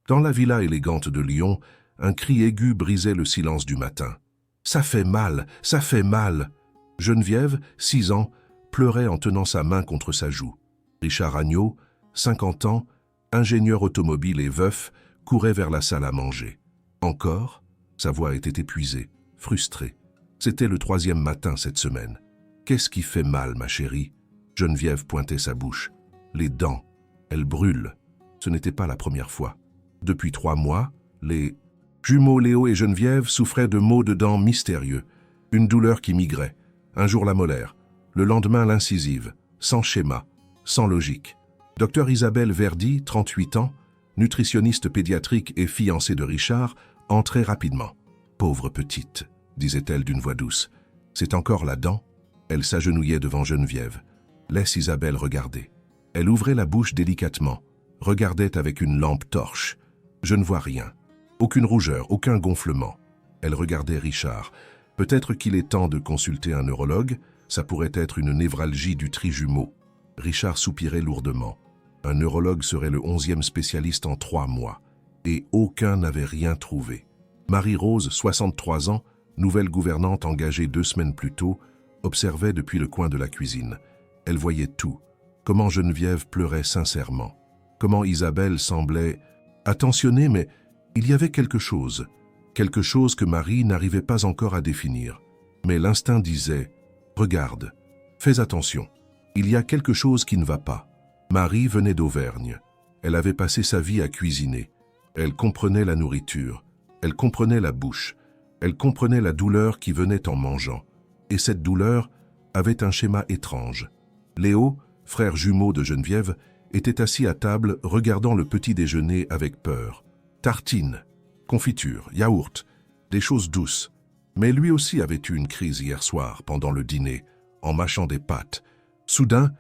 Dans la villa élégante de Lyon, un cri aigu brisait le silence du matin. « Ça fait mal, ça fait mal !» Geneviève, 6 ans, pleurait en tenant sa main contre sa joue. Richard Agneau, 50 ans, ingénieur automobile et veuf, courait vers la salle à manger. Encore, sa voix était épuisée, frustrée. C'était le 3e matin cette semaine. « Qu'est-ce qui fait mal, ma chérie ?» Geneviève pointait sa bouche. Les dents, elles brûlent. Ce n'était pas la première fois. Depuis 3 mois, les jumeaux Léo et Geneviève souffraient de maux de dents mystérieux. Une douleur qui migrait. Un jour la molaire, le lendemain l'incisive, sans schéma, sans logique. Docteur Isabelle Verdi, 38 ans, nutritionniste pédiatrique et fiancée de Richard, entrait rapidement. « Pauvre petite », disait-elle d'une voix douce. « C'est encore la dent ?» Elle s'agenouillait devant Geneviève. Laisse Isabelle regarder. Elle ouvrait la bouche délicatement, regardait avec une lampe torche. Je ne vois rien. Aucune rougeur, aucun gonflement. Elle regardait Richard. Peut-être qu'il est temps de consulter un neurologue, ça pourrait être une névralgie du trijumeau. Richard soupirait lourdement. Un neurologue serait le 11e spécialiste en 3 mois. Et aucun n'avait rien trouvé. Marie-Rose, 63 ans, nouvelle gouvernante engagée 2 semaines plus tôt, observait depuis le coin de la cuisine. Elle voyait tout. Comment Geneviève pleurait sincèrement. Comment Isabelle semblait attentionnée, mais il y avait quelque chose que Marie n'arrivait pas encore à définir. Mais l'instinct disait « Regarde, fais attention, il y a quelque chose qui ne va pas ». Marie venait d'Auvergne. Elle avait passé sa vie à cuisiner. Elle comprenait la nourriture, elle comprenait la bouche, elle comprenait la douleur qui venait en mangeant. Et cette douleur avait un schéma étrange. Léo, frère jumeau de Geneviève, était assis à table regardant le petit déjeuner avec peur. Tartines, confiture, yaourt, des choses douces. Mais lui aussi avait eu une crise hier soir pendant le dîner, en mâchant des pâtes. Soudain,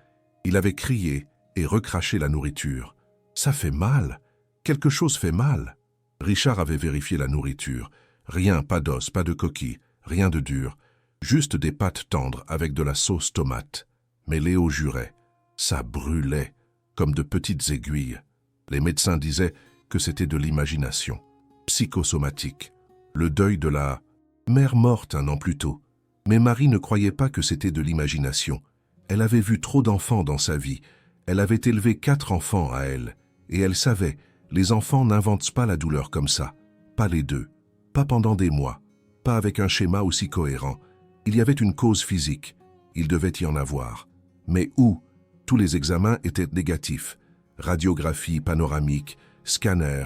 il avait crié et recraché la nourriture. « Ça fait mal, quelque chose fait mal !» Richard avait vérifié la nourriture. Rien, pas d'os, pas de coquille, rien de dur. Juste des pâtes tendres avec de la sauce tomate. Mais Léo jurait. Ça brûlait, comme de petites aiguilles. Les médecins disaient que c'était de l'imagination, psychosomatique, le deuil de la mère morte 1 an plus tôt. Mais Marie ne croyait pas que c'était de l'imagination. Elle avait vu trop d'enfants dans sa vie. Elle avait élevé 4 enfants à elle. Et elle savait, les enfants n'inventent pas la douleur comme ça. Pas les 2. Pas pendant des mois. Pas avec un schéma aussi cohérent. Il y avait une cause physique. Il devait y en avoir. Mais où? Tous les examens étaient négatifs. Radiographie panoramique, scanner,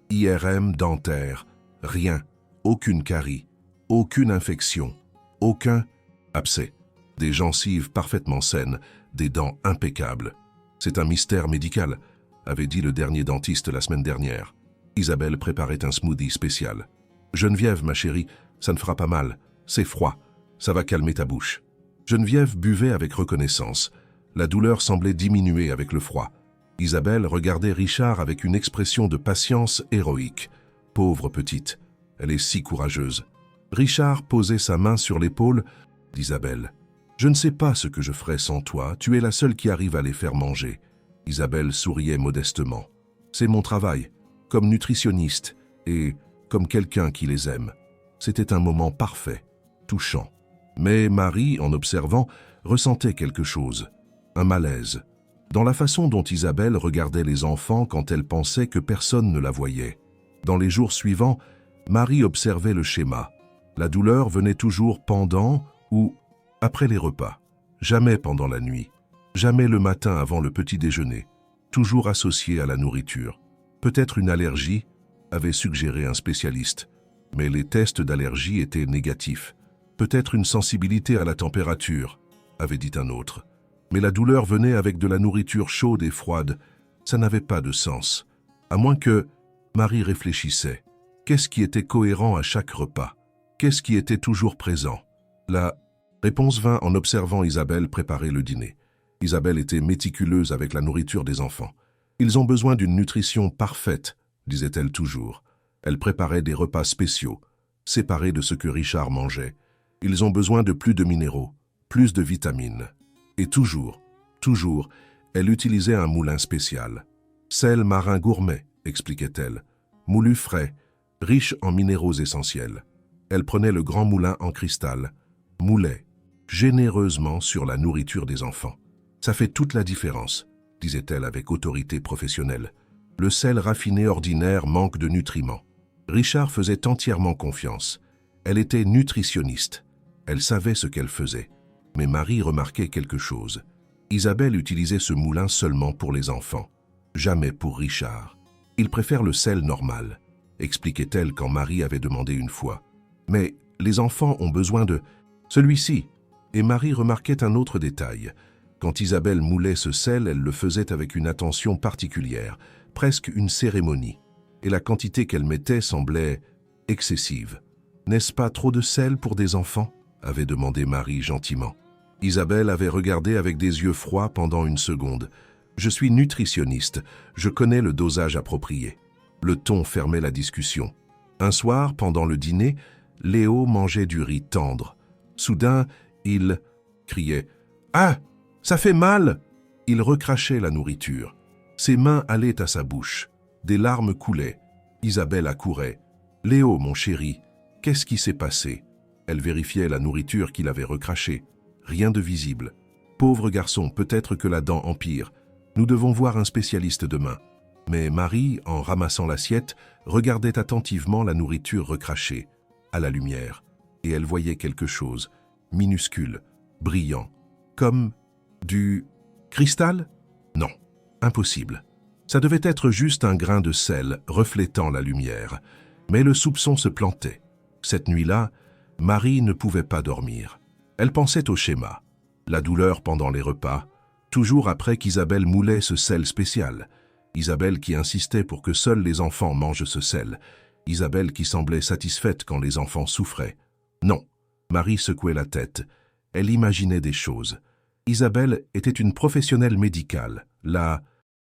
IRM dentaire. Rien. Aucune carie. Aucune infection. Aucun abcès. Des gencives parfaitement saines, des dents impeccables. C'est un mystère médical, avait dit le dernier dentiste la semaine dernière. Isabelle préparait un smoothie spécial. Geneviève, ma chérie, ça ne fera pas mal. C'est froid. Ça va calmer ta bouche. Geneviève buvait avec reconnaissance. La douleur semblait diminuer avec le froid. Isabelle regardait Richard avec une expression de patience héroïque. Pauvre petite, elle est si courageuse. Richard posait sa main sur l'épaule d'Isabelle. Je ne sais pas ce que je ferais sans toi, tu es la seule qui arrive à les faire manger. Isabelle souriait modestement. C'est mon travail, comme nutritionniste et comme quelqu'un qui les aime. C'était un moment parfait, touchant. Mais Marie, en observant, ressentait quelque chose, un malaise, dans la façon dont Isabelle regardait les enfants quand elle pensait que personne ne la voyait. Dans les jours suivants, Marie observait le schéma. La douleur venait toujours pendant ou après les repas, jamais pendant la nuit, jamais le matin avant le petit déjeuner, toujours associée à la nourriture. Peut-être une allergie, avait suggéré un spécialiste, mais les tests d'allergie étaient négatifs. Peut-être une sensibilité à la température, avait dit un autre. Mais la douleur venait avec de la nourriture chaude et froide. Ça n'avait pas de sens. À moins que Marie réfléchissait. Qu'est-ce qui était cohérent à chaque repas? Qu'est-ce qui était toujours présent? La réponse vint en observant Isabelle préparer le dîner. Isabelle était méticuleuse avec la nourriture des enfants. Ils ont besoin d'une nutrition parfaite, disait-elle toujours. Elle préparait des repas spéciaux, séparés de ce que Richard mangeait. Ils ont besoin de plus de minéraux, plus de vitamines. Et toujours, elle utilisait un moulin spécial. Sel marin gourmet, expliquait-elle. moulu frais, riche en minéraux essentiels. Elle prenait le grand moulin en cristal, moulait généreusement sur la nourriture des enfants. Ça fait toute la différence, disait-elle avec autorité professionnelle. Le sel raffiné ordinaire manque de nutriments. Richard faisait entièrement confiance. Elle était nutritionniste. Elle savait ce qu'elle faisait. Mais Marie remarquait quelque chose. Isabelle utilisait ce moulin seulement pour les enfants, jamais pour Richard. Il préfère le sel normal, expliquait-elle quand Marie avait demandé une fois. Mais les enfants ont besoin de celui-ci. Et Marie remarquait un autre détail. Quand Isabelle moulait ce sel, elle le faisait avec une attention particulière, presque une cérémonie. Et la quantité qu'elle mettait semblait excessive. « N'est-ce pas trop de sel pour des enfants ?» avait demandé Marie gentiment. Isabelle avait regardé avec des yeux froids pendant une seconde. « Je suis nutritionniste, je connais le dosage approprié. » Le ton fermait la discussion. Un soir, pendant le dîner, Léo mangeait du riz tendre. Soudain, il criait « Ah, ça fait mal !» Il recrachait la nourriture. Ses mains allaient à sa bouche. Des larmes coulaient. Isabelle accourait. « Léo, mon chéri, qu'est-ce qui s'est passé ?» Elle vérifiait la nourriture qu'il avait recrachée. Rien de visible. « Pauvre garçon, peut-être que la dent empire. Nous devons voir un spécialiste demain. » Mais Marie, en ramassant l'assiette, regardait attentivement la nourriture recrachée, à la lumière, et elle voyait quelque chose, minuscule, brillant, comme du cristal? Non, impossible. Ça devait être juste un grain de sel reflétant la lumière. Mais le soupçon se plantait. Cette nuit-là, Marie ne pouvait pas dormir. Elle pensait au schéma. La douleur pendant les repas, toujours après qu'Isabelle moulait ce sel spécial. Isabelle qui insistait pour que seuls les enfants mangent ce sel. Isabelle qui semblait satisfaite quand les enfants souffraient. Non, Marie secouait la tête. Elle imaginait des choses. Isabelle était une professionnelle médicale, la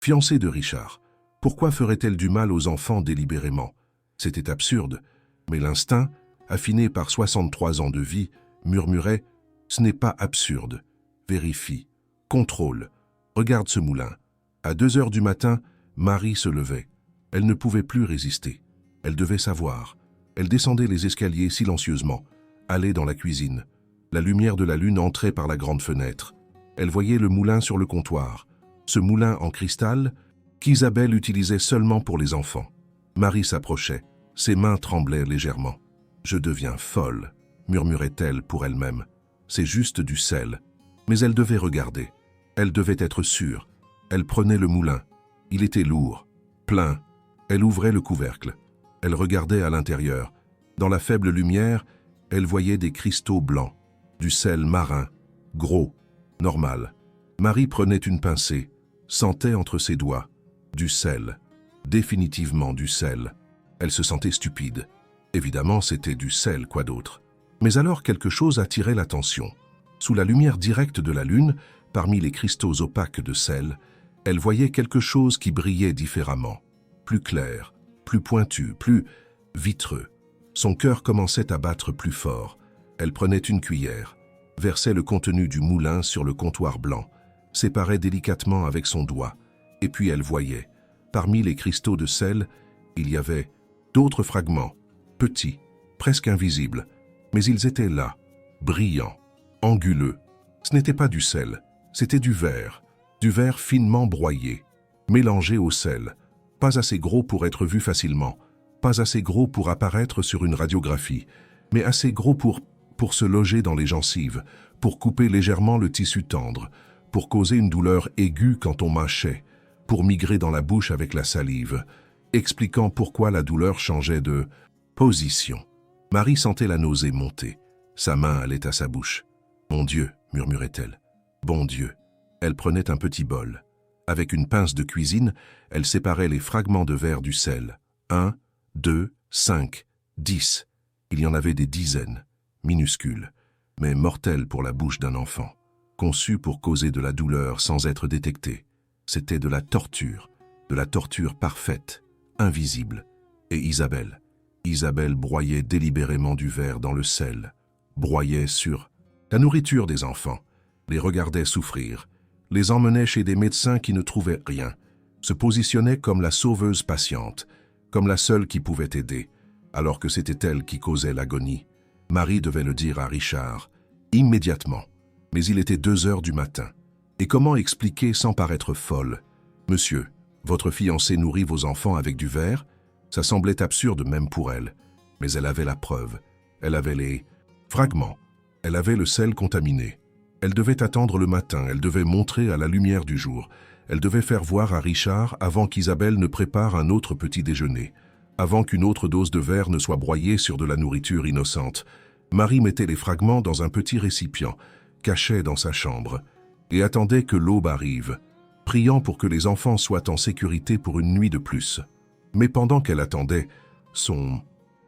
fiancée de Richard. Pourquoi ferait-elle du mal aux enfants délibérément? C'était absurde, mais l'instinct, affiné par 63 ans de vie, murmurait « Ce n'est pas absurde. Vérifie. Contrôle. Regarde ce moulin. » À 2 heures du matin, Marie se levait. Elle ne pouvait plus résister. Elle devait savoir. Elle descendait les escaliers silencieusement, allait dans la cuisine. La lumière de la lune entrait par la grande fenêtre. Elle voyait le moulin sur le comptoir, ce moulin en cristal qu'Isabelle utilisait seulement pour les enfants. Marie s'approchait. Ses mains tremblaient légèrement. « Je deviens folle », murmurait-elle pour elle-même. « C'est juste du sel. » Mais elle devait regarder. Elle devait être sûre. Elle prenait le moulin. Il était lourd, plein. Elle ouvrait le couvercle. Elle regardait à l'intérieur. Dans la faible lumière, elle voyait des cristaux blancs, du sel marin, gros, normal. Marie prenait une pincée, sentait entre ses doigts. Du sel, définitivement du sel. Elle se sentait stupide. Évidemment, c'était du sel, quoi d'autre. Mais alors quelque chose attirait l'attention. Sous la lumière directe de la lune, parmi les cristaux opaques de sel, elle voyait quelque chose qui brillait différemment, plus clair, plus pointu, plus vitreux. Son cœur commençait à battre plus fort. Elle prenait une cuillère, versait le contenu du moulin sur le comptoir blanc, séparait délicatement avec son doigt, et puis elle voyait. Parmi les cristaux de sel, il y avait d'autres fragments, petits, presque invisibles, mais ils étaient là, brillants, anguleux. Ce n'était pas du sel, c'était du verre finement broyé, mélangé au sel, pas assez gros pour être vu facilement, pas assez gros pour apparaître sur une radiographie, mais assez gros pour se loger dans les gencives, pour couper légèrement le tissu tendre, pour causer une douleur aiguë quand on mâchait, pour migrer dans la bouche avec la salive, expliquant pourquoi la douleur changeait de position. Marie sentait la nausée monter. Sa main allait à sa bouche. « Mon Dieu !» murmurait-elle. « Bon Dieu !» Elle prenait un petit bol. Avec une pince de cuisine, elle séparait les fragments de verre du sel. 1, 2, 5, 10. Il y en avait des dizaines, minuscules, mais mortelles pour la bouche d'un enfant, conçues pour causer de la douleur sans être détectées. C'était de la torture parfaite, invisible. Et Isabelle broyait délibérément du verre dans le sel, broyait sur la nourriture des enfants, les regardait souffrir, les emmenait chez des médecins qui ne trouvaient rien, se positionnait comme la sauveuse patiente, comme la seule qui pouvait aider, alors que c'était elle qui causait l'agonie. Marie devait le dire à Richard, immédiatement. Mais il était 2 heures du matin. Et comment expliquer sans paraître folle? Monsieur, votre fiancé nourrit vos enfants avec du verre? Ça semblait absurde même pour elle. Mais elle avait la preuve. Elle avait les fragments. Elle avait le sel contaminé. Elle devait attendre le matin, elle devait montrer à la lumière du jour. Elle devait faire voir à Richard avant qu'Isabelle ne prépare un autre petit déjeuner, avant qu'une autre dose de verre ne soit broyée sur de la nourriture innocente. Marie mettait les fragments dans un petit récipient, cachait dans sa chambre, et attendait que l'aube arrive, priant pour que les enfants soient en sécurité pour une nuit de plus. Mais pendant qu'elle attendait, son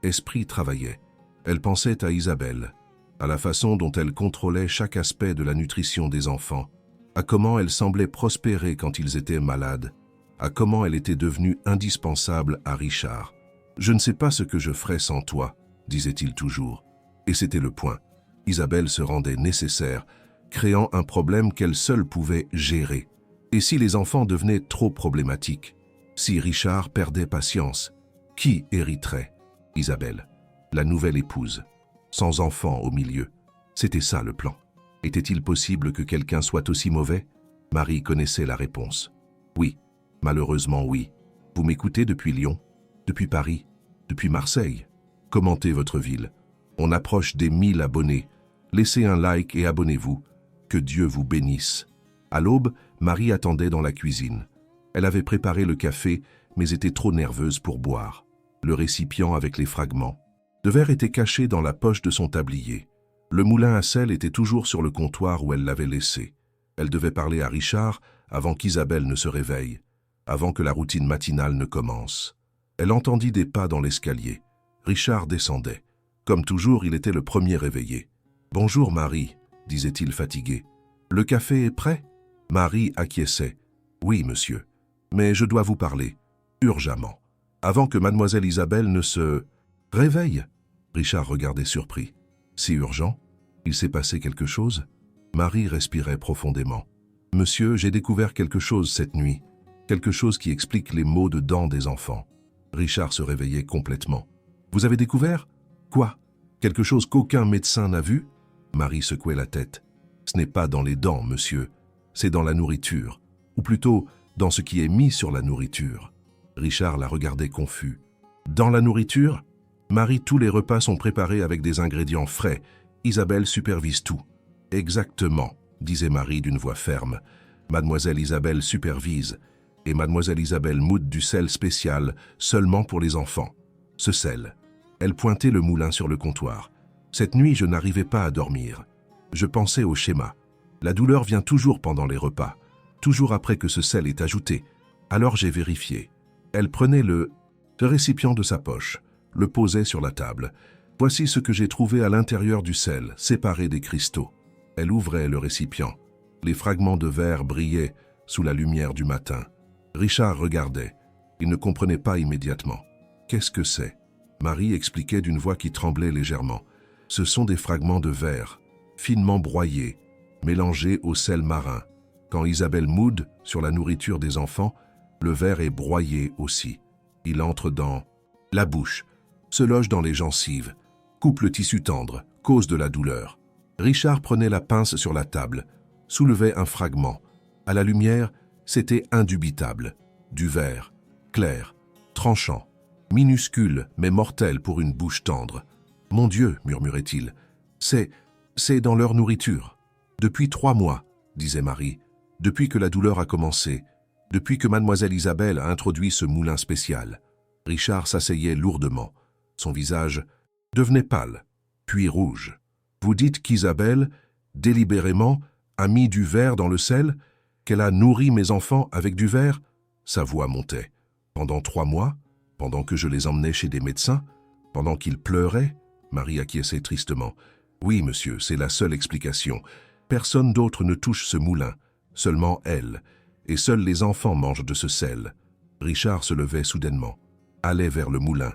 esprit travaillait. Elle pensait à Isabelle, à la façon dont elle contrôlait chaque aspect de la nutrition des enfants, à comment elle semblait prospérer quand ils étaient malades, à comment elle était devenue indispensable à Richard. « Je ne sais pas ce que je ferais sans toi », disait-il toujours. Et c'était le point. Isabelle se rendait nécessaire, créant un problème qu'elle seule pouvait gérer. Et si les enfants devenaient trop problématiques? Si Richard perdait patience? Qui hériterait? Isabelle, la nouvelle épouse, sans enfant au milieu. C'était ça le plan. Était-il possible que quelqu'un soit aussi mauvais? Marie connaissait la réponse. Oui, malheureusement oui. Vous m'écoutez depuis Lyon, depuis Paris, depuis Marseille. Commentez votre ville. On approche des 1000 abonnés. Laissez un like et abonnez-vous. Que Dieu vous bénisse. À l'aube, Marie attendait dans la cuisine. Elle avait préparé le café, mais était trop nerveuse pour boire. Le récipient avec les fragments. Le verre était caché dans la poche de son tablier. Le moulin à sel était toujours sur le comptoir où elle l'avait laissé. Elle devait parler à Richard avant qu'Isabelle ne se réveille, avant que la routine matinale ne commence. Elle entendit des pas dans l'escalier. Richard descendait. Comme toujours, il était le premier réveillé. « Bonjour Marie », disait-il fatigué. « Le café est prêt ?» Marie acquiesçait. « Oui, monsieur. Mais je dois vous parler. Urgemment. Avant que mademoiselle Isabelle ne se réveille. » Richard regardait surpris. « Si urgent? Il s'est passé quelque chose ?» Marie respirait profondément. « Monsieur, j'ai découvert quelque chose cette nuit. Quelque chose qui explique les maux de dents des enfants. » Richard se réveillait complètement. « Vous avez découvert? Quoi? Quelque chose qu'aucun médecin n'a vu ?» Marie secouait la tête. « Ce n'est pas dans les dents, monsieur. C'est dans la nourriture. Ou plutôt, dans ce qui est mis sur la nourriture. » Richard la regardait confus. « Dans la nourriture? Marie, tous les repas sont préparés avec des ingrédients frais. Isabelle supervise tout. »« Exactement, » disait Marie d'une voix ferme. « Mademoiselle Isabelle supervise. Et mademoiselle Isabelle moud du sel spécial, seulement pour les enfants. Ce sel. » Elle pointait le moulin sur le comptoir. « Cette nuit, je n'arrivais pas à dormir. Je pensais au schéma. La douleur vient toujours pendant les repas, toujours après que ce sel est ajouté. Alors j'ai vérifié. » Elle prenait le récipient de sa poche, le posait sur la table. « Voici ce que j'ai trouvé à l'intérieur du sel, séparé des cristaux. » Elle ouvrait le récipient. Les fragments de verre brillaient sous la lumière du matin. Richard regardait. Il ne comprenait pas immédiatement. « Qu'est-ce que c'est ?» Marie expliquait d'une voix qui tremblait légèrement. « Ce sont des fragments de verre, finement broyés, mélangés au sel marin. Quand Isabelle moude sur la nourriture des enfants, le verre est broyé aussi. Il entre dans la bouche, se loge dans les gencives, coupe le tissu tendre, cause de la douleur. » Richard prenait la pince sur la table, soulevait un fragment. À la lumière, c'était indubitable. Du verre, clair, tranchant, minuscule mais mortel pour une bouche tendre. « Mon Dieu, murmurait-il, c'est dans leur nourriture. Depuis 3 mois, disait Marie, depuis que la douleur a commencé, depuis que mademoiselle Isabelle a introduit ce moulin spécial. » Richard s'asseyait lourdement. Son visage devenait pâle, puis rouge. « Vous dites qu'Isabelle, délibérément, a mis du verre dans le sel, qu'elle a nourri mes enfants avec du verre ?» Sa voix montait. « Pendant 3 mois, pendant que je les emmenais chez des médecins, pendant qu'ils pleuraient ?» Marie acquiesçait tristement. « Oui, monsieur, c'est la seule explication. Personne d'autre ne touche ce moulin, seulement elle, et seuls les enfants mangent de ce sel. » Richard se levait soudainement, allait vers le moulin,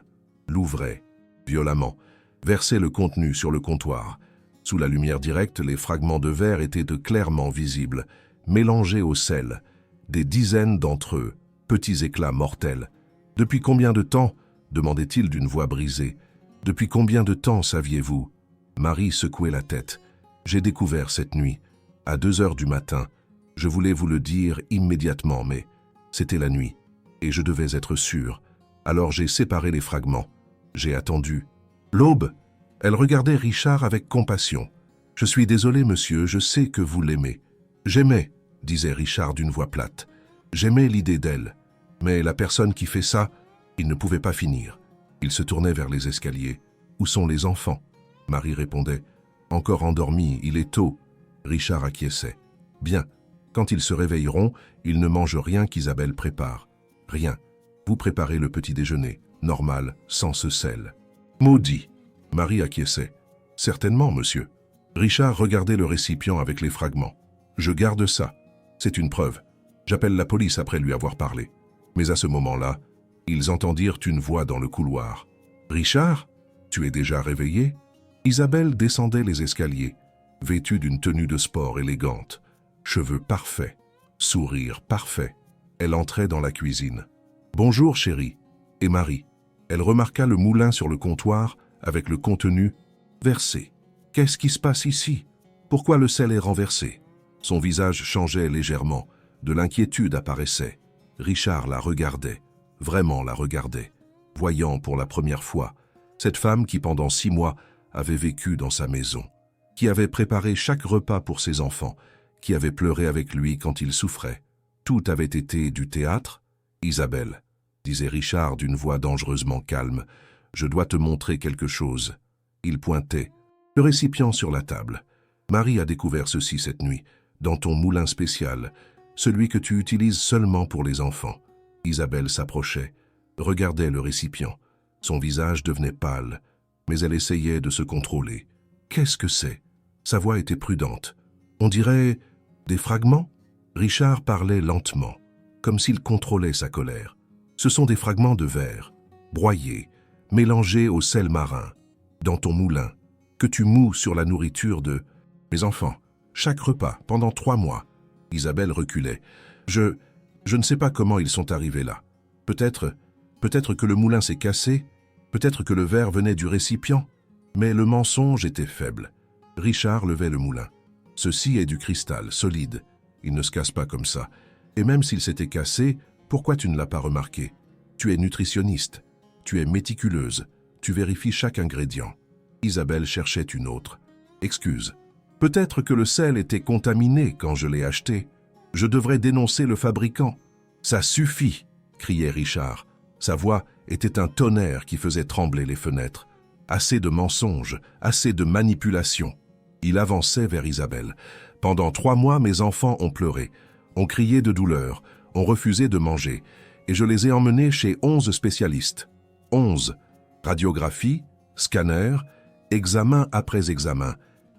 l'ouvrait, violemment, versait le contenu sur le comptoir. Sous la lumière directe, les fragments de verre étaient clairement visibles, mélangés au sel, des dizaines d'entre eux, petits éclats mortels. « Depuis combien de temps ?» demandait-il d'une voix brisée. « Depuis combien de temps saviez-vous » Marie secouait la tête. « J'ai découvert cette nuit, à 2 heures du matin. Je voulais vous le dire immédiatement, mais c'était la nuit, et je devais être sûr. Alors j'ai séparé les fragments. J'ai attendu. L'aube !» Elle regardait Richard avec compassion. « Je suis désolé, monsieur, je sais que vous l'aimez. »« J'aimais, » disait Richard d'une voix plate. « J'aimais l'idée d'elle. Mais la personne qui fait ça, il ne pouvait pas finir. » Il se tournait vers les escaliers. « Où sont les enfants ?» Marie répondait. « Encore endormis, il est tôt. » Richard acquiesçait. « Bien, quand ils se réveilleront, ils ne mangent rien qu'Isabelle prépare. Rien. Vous préparez le petit déjeuner, normal, sans ce sel. »« Maudit !» Marie acquiesçait. « Certainement, monsieur. » Richard regardait le récipient avec les fragments. « Je garde ça. C'est une preuve. J'appelle la police après lui avoir parlé. » Mais à ce moment-là, ils entendirent une voix dans le couloir. « Richard, tu es déjà réveillé ?» Isabelle descendait les escaliers, vêtue d'une tenue de sport élégante, cheveux parfaits, sourire parfait. Elle entrait dans la cuisine. « Bonjour, chérie. » Et Marie. Elle remarqua le moulin sur le comptoir avec le contenu versé. « Qu'est-ce qui se passe ici? Pourquoi le sel est renversé ?» Son visage changeait légèrement, de l'inquiétude apparaissait. Richard la regardait, vraiment la regardait, voyant pour la première fois cette femme qui pendant 6 mois avait vécu dans sa maison, qui avait préparé chaque repas pour ses enfants, qui avait pleuré avec lui quand il souffrait. Tout avait été du théâtre. « Isabelle, » disait Richard d'une voix dangereusement calme, « je dois te montrer quelque chose. » Il pointait, le récipient sur la table. « Marie a découvert ceci cette nuit, dans ton moulin spécial, celui que tu utilises seulement pour les enfants. » Isabelle s'approchait, regardait le récipient. Son visage devenait pâle, mais elle essayait de se contrôler. « Qu'est-ce que c'est ?» Sa voix était prudente. « On dirait des fragments ?» Richard parlait lentement, comme s'il contrôlait sa colère. « Ce sont des fragments de verre, broyés, mélangés au sel marin, dans ton moulin, que tu mous sur la nourriture de mes enfants, chaque repas, pendant 3 mois. » Isabelle reculait. « Je ne sais pas comment ils sont arrivés là. Peut-être que le moulin s'est cassé, peut-être que le verre venait du récipient, mais le mensonge était faible. » Richard levait le moulin. « Ceci est du cristal, solide. Il ne se casse pas comme ça. Et même s'il s'était cassé, pourquoi tu ne l'as pas remarqué? Tu es nutritionniste, tu es méticuleuse, tu vérifies chaque ingrédient. » Isabelle cherchait une autre. « Excuse. Peut-être que le sel était contaminé quand je l'ai acheté. Je devrais dénoncer le fabricant. »« Ça suffit !» criait Richard. Sa voix était un tonnerre qui faisait trembler les fenêtres. Assez de mensonges, assez de manipulations. Il avançait vers Isabelle. « Pendant 3 mois, mes enfants ont pleuré, ont crié de douleur, ont refusé de manger, et je les ai emmenés chez 11 spécialistes. 11. Radiographie, scanner, examen après examen.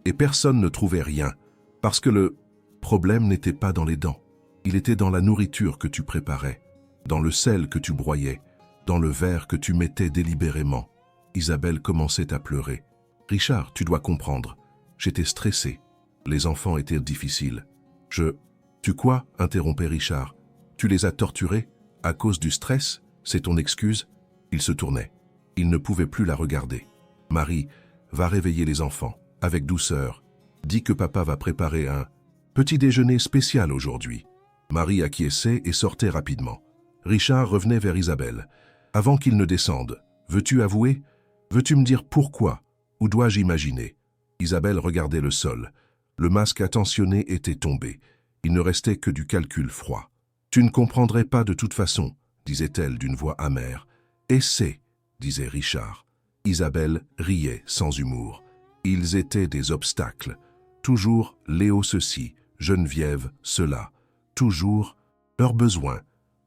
Et personne ne trouvait rien, parce que le problème n'était pas dans les dents. Il était dans la nourriture que tu préparais, dans le sel que tu broyais, dans le verre que tu mettais délibérément. » Isabelle commençait à pleurer. « Richard, tu dois comprendre. J'étais stressé. Les enfants étaient difficiles. Tu quoi ?» interrompait Richard. « Tu les as torturés à cause du stress? C'est ton excuse ?» Il se tournait. Il ne pouvait plus la regarder. « Marie, va réveiller les enfants. Avec douceur. Dis que papa va préparer un petit déjeuner spécial aujourd'hui. » Marie acquiesçait et sortait rapidement. Richard revenait vers Isabelle. « Avant qu'il ne descende, veux-tu avouer? Veux-tu me dire pourquoi? Ou dois-je imaginer ?» Isabelle regardait le sol. Le masque attentionné était tombé. Il ne restait que du calcul froid. « Tu ne comprendrais pas de toute façon, » disait-elle d'une voix amère. « Essaie, » disait Richard. Isabelle riait sans humour. Ils étaient des obstacles. Toujours Léo ceci, Geneviève cela. Toujours leurs besoins,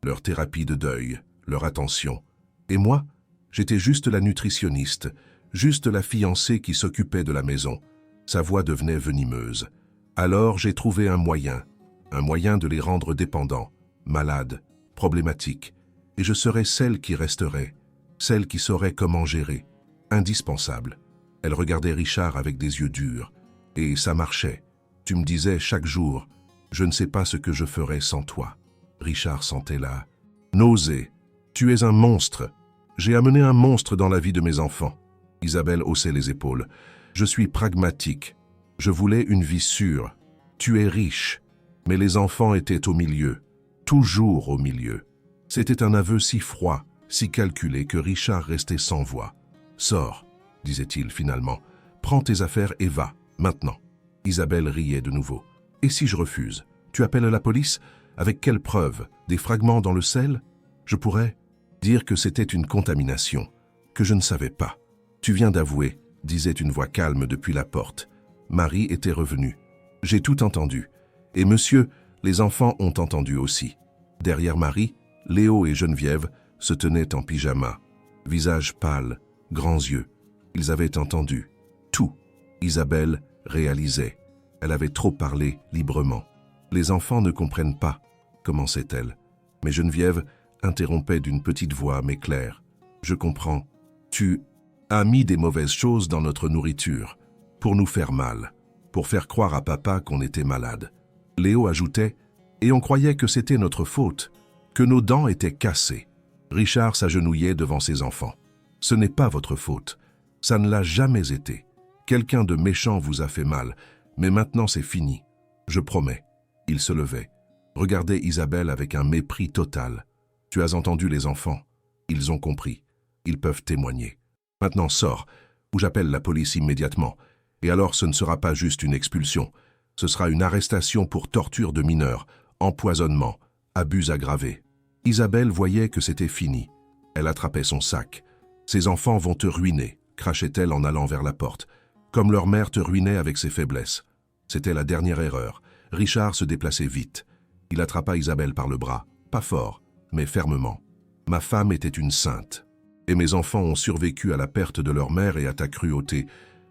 leur thérapie de deuil, leur attention. Et moi, j'étais juste la nutritionniste, juste la fiancée qui s'occupait de la maison. Sa voix devenait venimeuse. Alors j'ai trouvé un moyen de les rendre dépendants, malades, problématiques. Et je serais celle qui resterait, celle qui saurait comment gérer, indispensable. Elle regardait Richard avec des yeux durs. Et ça marchait. Tu me disais chaque jour, « Je ne sais pas ce que je ferais sans toi. » Richard sentait la nausée. « Tu es un monstre. » J'ai amené un monstre dans la vie de mes enfants. Isabelle haussait les épaules. Je suis pragmatique. Je voulais une vie sûre. Tu es riche. Mais les enfants étaient au milieu. Toujours au milieu. C'était un aveu si froid, si calculé que Richard restait sans voix. Sors, disait-il finalement. Prends tes affaires et va, maintenant. Isabelle riait de nouveau. Et si je refuse? Tu appelles la police? Avec quelles preuves? Des fragments dans le sel? Je pourrais dire que c'était une contamination, que je ne savais pas. Tu viens d'avouer, disait une voix calme depuis la porte. Marie était revenue. J'ai tout entendu. Et monsieur, les enfants ont entendu aussi. Derrière Marie, Léo et Geneviève se tenaient en pyjama. Visage pâle, grands yeux. Ils avaient entendu. Tout. Isabelle réalisait. Elle avait trop parlé librement. Les enfants ne comprennent pas, commençait-elle. Mais Geneviève interrompait d'une petite voix mais claire. Je comprends. Tu as mis des mauvaises choses dans notre nourriture, pour nous faire mal, pour faire croire à papa qu'on était malade. Léo ajoutait, et on croyait que c'était notre faute, que nos dents étaient cassées. Richard s'agenouillait devant ses enfants. Ce n'est pas votre faute. Ça ne l'a jamais été. Quelqu'un de méchant vous a fait mal, mais maintenant c'est fini. Je promets. Il se levait. Regardait Isabelle avec un mépris total. Tu as entendu les enfants. Ils ont compris. Ils peuvent témoigner. Maintenant sors, ou j'appelle la police immédiatement. Et alors ce ne sera pas juste une expulsion. Ce sera une arrestation pour torture de mineurs, empoisonnement, abus aggravés. Isabelle voyait que c'était fini. Elle attrapait son sac. Ces enfants vont te ruiner, crachait-elle en allant vers la porte, comme leur mère te ruinait avec ses faiblesses. C'était la dernière erreur. Richard se déplaçait vite. Il attrapa Isabelle par le bras, pas fort, mais fermement. Ma femme était une sainte. Et mes enfants ont survécu à la perte de leur mère et à ta cruauté.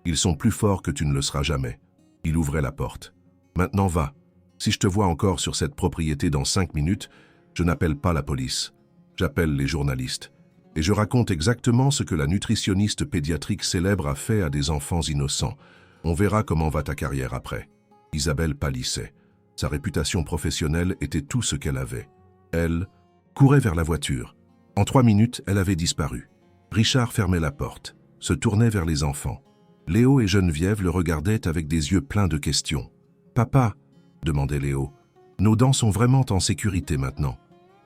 Ils sont plus forts que tu ne le seras jamais. Il ouvrait la porte. Maintenant va. Si je te vois encore sur cette propriété dans 5 minutes, je n'appelle pas la police. J'appelle les journalistes. Et je raconte exactement ce que la nutritionniste pédiatrique célèbre a fait à des enfants innocents. On verra comment va ta carrière après. Isabelle pâlissait. Sa réputation professionnelle était tout ce qu'elle avait. Elle courait vers la voiture. En 3 minutes, elle avait disparu. Richard fermait la porte, se tournait vers les enfants. Léo et Geneviève le regardaient avec des yeux pleins de questions. « Papa » demandait Léo. « Nos dents sont vraiment en sécurité maintenant. »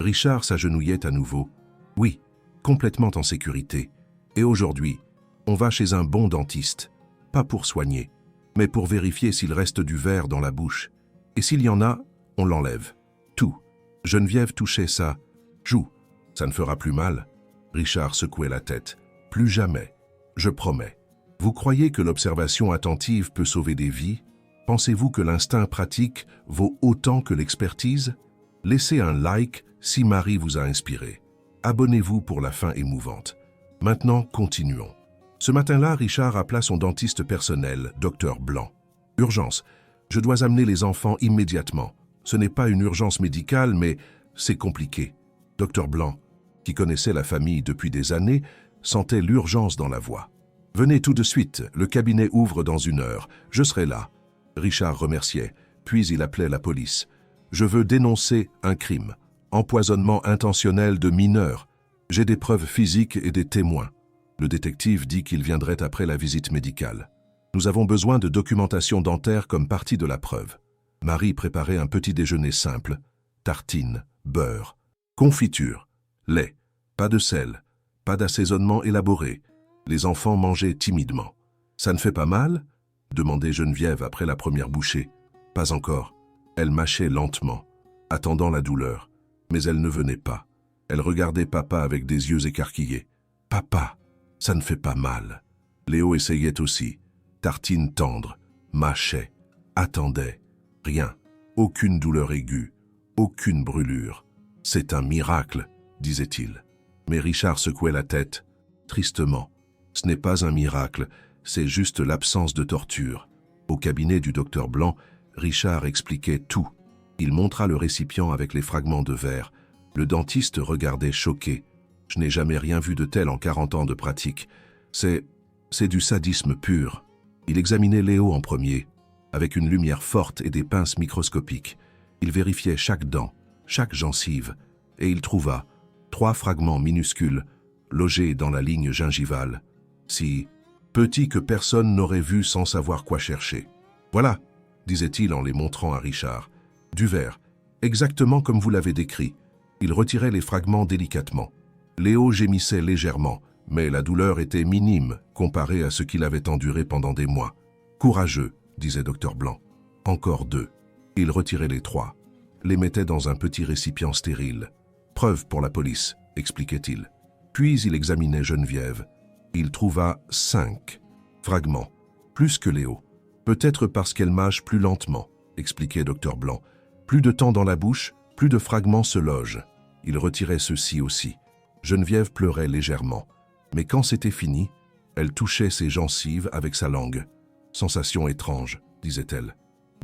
Richard s'agenouillait à nouveau. « Oui, complètement en sécurité. Et aujourd'hui, on va chez un bon dentiste. Pas pour soigner, mais pour vérifier s'il reste du verre dans la bouche. Et s'il y en a, on l'enlève. Tout. » Geneviève touchait sa joue. « Ça ne fera plus mal. » Richard secouait la tête. « Plus jamais. Je promets. » Vous croyez que l'observation attentive peut sauver des vies? Pensez-vous que l'instinct pratique vaut autant que l'expertise? Laissez un like si Marie vous a inspiré. Abonnez-vous pour la fin émouvante. Maintenant, continuons. Ce matin-là, Richard appela son dentiste personnel, Dr Blanc. « Urgence. Je dois amener les enfants immédiatement. Ce n'est pas une urgence médicale, mais c'est compliqué. » Dr Blanc, qui connaissait la famille depuis des années, sentait l'urgence dans la voix. « Venez tout de suite, le cabinet ouvre dans 1 heure. Je serai là. » Richard remerciait, puis il appelait la police. « Je veux dénoncer un crime. Empoisonnement intentionnel de mineurs. J'ai des preuves physiques et des témoins. » Le détective dit qu'il viendrait après la visite médicale. « Nous avons besoin de documentation dentaire comme partie de la preuve. » Marie préparait un petit déjeuner simple. Tartines, beurre, confiture, lait, pas de sel, pas d'assaisonnement élaboré. Les enfants mangeaient timidement. « Ça ne fait pas mal ?» demandait Geneviève après la première bouchée. « Pas encore. » Elle mâchait lentement, attendant la douleur. Mais elle ne venait pas. Elle regardait papa avec des yeux écarquillés. « Papa, ça ne fait pas mal. » Léo essayait aussi. Tartine tendre, mâchait, attendait. Rien. Aucune douleur aiguë. Aucune brûlure. « C'est un miracle, » disait-il. Mais Richard secouait la tête, tristement. Ce n'est pas un miracle, c'est juste l'absence de torture. Au cabinet du docteur Blanc, Richard expliquait tout. Il montra le récipient avec les fragments de verre. Le dentiste regardait choqué. « Je n'ai jamais rien vu de tel en 40 ans de pratique. C'est du sadisme pur. » Il examinait Léo en premier, avec une lumière forte et des pinces microscopiques. Il vérifiait chaque dent, chaque gencive, et il trouva 3 fragments minuscules, logé dans la ligne gingivale, si petit que personne n'aurait vu sans savoir quoi chercher. Voilà, disait-il en les montrant à Richard. Du verre, exactement comme vous l'avez décrit. Il retirait les fragments délicatement. Léo gémissait légèrement, mais la douleur était minime comparée à ce qu'il avait enduré pendant des mois. Courageux, disait Dr Blanc. Encore 2. Il retirait les 3, les mettait dans un petit récipient stérile. Preuve pour la police, expliquait-il. Puis il examinait Geneviève. Il trouva 5 fragments, plus que Léo. Peut-être parce qu'elle mâche plus lentement, expliquait Dr Blanc. Plus de temps dans la bouche, plus de fragments se logent. Il retirait ceux-ci aussi. Geneviève pleurait légèrement. Mais quand c'était fini, elle touchait ses gencives avec sa langue. Sensation étrange, disait-elle.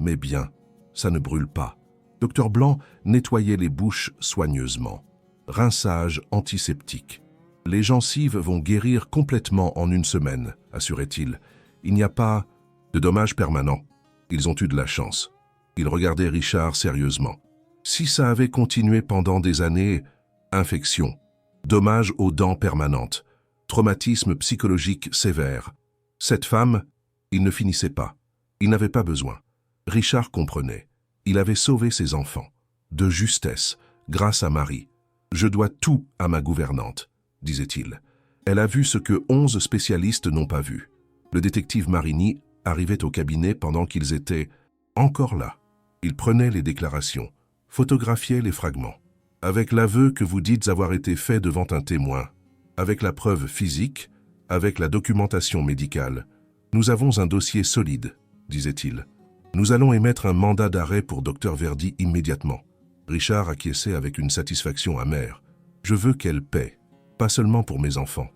Mais bien, ça ne brûle pas. Dr Blanc nettoyait les bouches soigneusement. Rinçage antiseptique. Les gencives vont guérir complètement en 1 semaine, assurait-il. Il n'y a pas de dommages permanents. Ils ont eu de la chance. Il regardait Richard sérieusement. Si ça avait continué pendant des années, infection, dommages aux dents permanentes, traumatisme psychologique sévère. Cette femme, il ne finissait pas. Il n'avait pas besoin. Richard comprenait. Il avait sauvé ses enfants. De justesse, grâce à Marie. Je dois tout à ma gouvernante, disait-il. Elle a vu ce que 11 spécialistes n'ont pas vu. Le détective Marini arrivait au cabinet pendant qu'ils étaient encore là. Il prenait les déclarations, photographiait les fragments. Avec l'aveu que vous dites avoir été fait devant un témoin, avec la preuve physique, avec la documentation médicale, nous avons un dossier solide, disait-il. Nous allons émettre un mandat d'arrêt pour Dr Verdi immédiatement. Richard acquiesçait avec une satisfaction amère. Je veux qu'elle paie, pas seulement pour mes enfants,